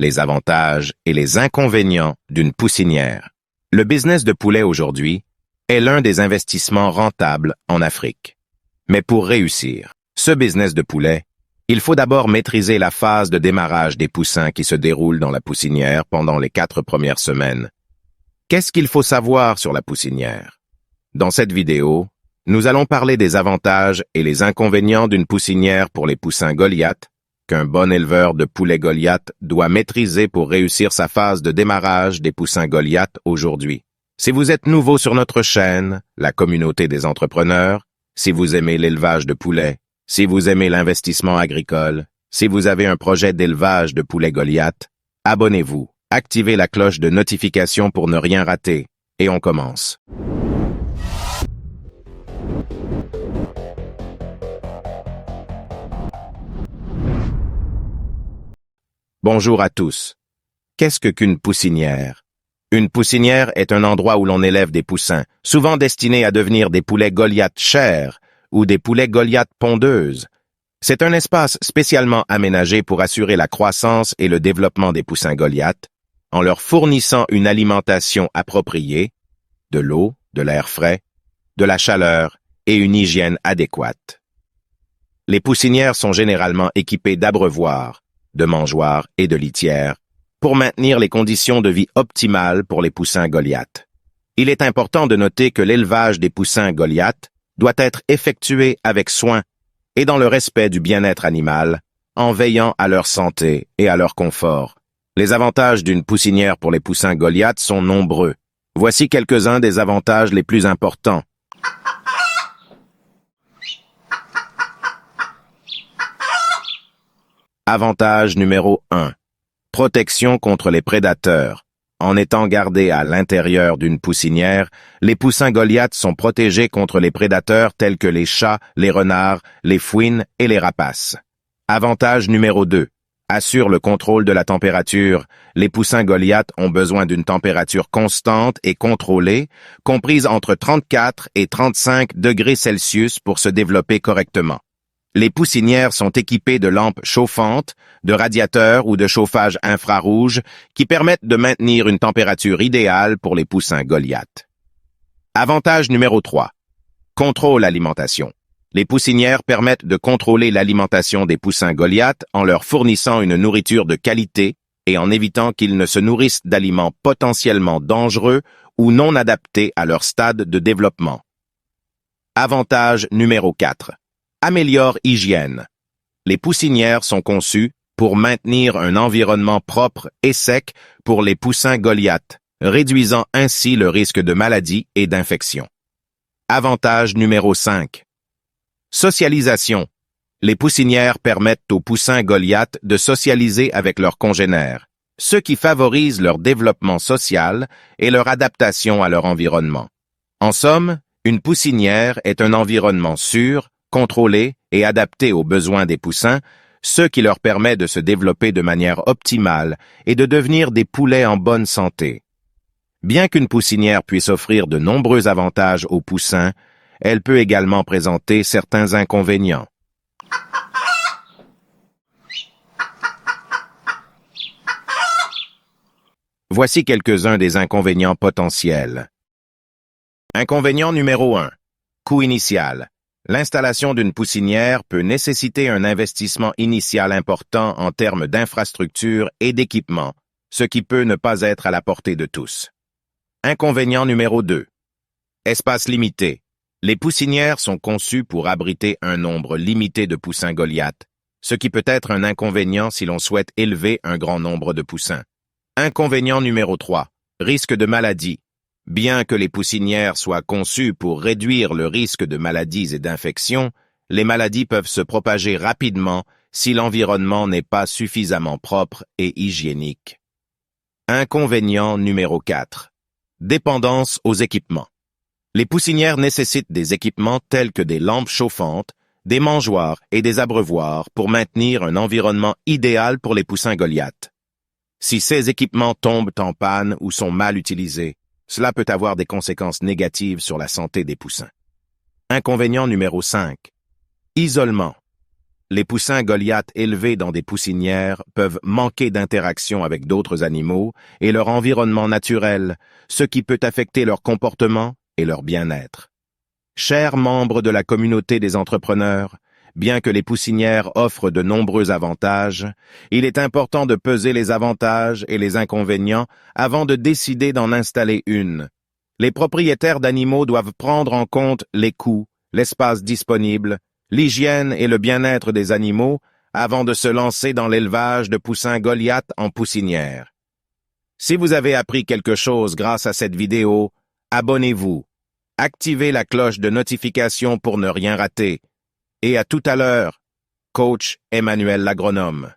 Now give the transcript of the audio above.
les avantages et les inconvénients d'une poussinière. Le business de poulet aujourd'hui est l'un des investissements rentables en Afrique. Mais pour réussir ce business de poulet, il faut d'abord maîtriser la phase de démarrage des poussins qui se déroule dans la poussinière pendant les 4 premières semaines. Qu'est-ce qu'il faut savoir sur la poussinière? Dans cette vidéo, nous allons parler des avantages et les inconvénients d'une poussinière pour les poussins Goliath, qu'un bon éleveur de poulet Goliath doit maîtriser pour réussir sa phase de démarrage des poussins Goliath aujourd'hui. Si vous êtes nouveau sur notre chaîne, la communauté des entrepreneurs, si vous aimez l'élevage de poulets, si vous aimez l'investissement agricole, si vous avez un projet d'élevage de poulet Goliath, abonnez-vous, activez la cloche de notification pour ne rien rater, et on commence. Bonjour à tous. Qu'est-ce qu'une poussinière? Une poussinière est un endroit où l'on élève des poussins, souvent destinés à devenir des poulets Goliath chers ou des poulets Goliath pondeuses. C'est un espace spécialement aménagé pour assurer la croissance et le développement des poussins Goliath, en leur fournissant une alimentation appropriée, de l'eau, de l'air frais, de la chaleur et une hygiène adéquate. Les poussinières sont généralement équipées d'abreuvoirs, de mangeoires et de litières pour maintenir les conditions de vie optimales pour les poussins Goliath. Il est important de noter que l'élevage des poussins Goliath doit être effectué avec soin et dans le respect du bien-être animal, en veillant à leur santé et à leur confort. Les avantages d'une poussinière pour les poussins Goliath sont nombreux. Voici quelques-uns des avantages les plus importants. Avantage numéro 1. Protection contre les prédateurs. En étant gardés à l'intérieur d'une poussinière, les poussins Goliath sont protégés contre les prédateurs tels que les chats, les renards, les fouines et les rapaces. Avantage numéro 2. Assure le contrôle de la température. Les poussins Goliath ont besoin d'une température constante et contrôlée, comprise entre 34 et 35 degrés Celsius pour se développer correctement. Les poussinières sont équipées de lampes chauffantes, de radiateurs ou de chauffage infrarouge qui permettent de maintenir une température idéale pour les poussins Goliath. Avantage numéro 3. Contrôle alimentation. Les poussinières permettent de contrôler l'alimentation des poussins Goliath en leur fournissant une nourriture de qualité et en évitant qu'ils ne se nourrissent d'aliments potentiellement dangereux ou non adaptés à leur stade de développement. Avantage numéro 4. Améliore hygiène. Les poussinières sont conçues pour maintenir un environnement propre et sec pour les poussins Goliath, réduisant ainsi le risque de maladies et d'infections. Avantage numéro 5. Socialisation. Les poussinières permettent aux poussins Goliath de socialiser avec leurs congénères, ce qui favorise leur développement social et leur adaptation à leur environnement. En somme, une poussinière est un environnement sûr, contrôlé et adapté aux besoins des poussins, ce qui leur permet de se développer de manière optimale et de devenir des poulets en bonne santé. Bien qu'une poussinière puisse offrir de nombreux avantages aux poussins, elle peut également présenter certains inconvénients. Voici quelques-uns des inconvénients potentiels. Inconvénient numéro 1. Coût initial. L'installation d'une poussinière peut nécessiter un investissement initial important en termes d'infrastructure et d'équipement, ce qui peut ne pas être à la portée de tous. Inconvénient numéro 2. Espace limité. Les poussinières sont conçues pour abriter un nombre limité de poussins Goliath, ce qui peut être un inconvénient si l'on souhaite élever un grand nombre de poussins. Inconvénient numéro 3. Risque de maladie. Bien que les poussinières soient conçues pour réduire le risque de maladies et d'infections, les maladies peuvent se propager rapidement si l'environnement n'est pas suffisamment propre et hygiénique. Inconvénient numéro 4. Dépendance aux équipements. Les poussinières nécessitent des équipements tels que des lampes chauffantes, des mangeoires et des abreuvoirs pour maintenir un environnement idéal pour les poussins Goliath. Si ces équipements tombent en panne ou sont mal utilisés, cela peut avoir des conséquences négatives sur la santé des poussins. Inconvénient numéro 5. Isolement. Les poussins Goliath élevés dans des poussinières peuvent manquer d'interaction avec d'autres animaux et leur environnement naturel, ce qui peut affecter leur comportement et leur bien-être. Chers membres de la communauté des entrepreneurs, bien que les poussinières offrent de nombreux avantages, il est important de peser les avantages et les inconvénients avant de décider d'en installer une. Les propriétaires d'animaux doivent prendre en compte les coûts, l'espace disponible, l'hygiène et le bien-être des animaux avant de se lancer dans l'élevage de poussins Goliath en poussinière. Si vous avez appris quelque chose grâce à cette vidéo, abonnez-vous, activez la cloche de notification pour ne rien rater. Et à tout à l'heure, Coach Emmanuel l'agronome.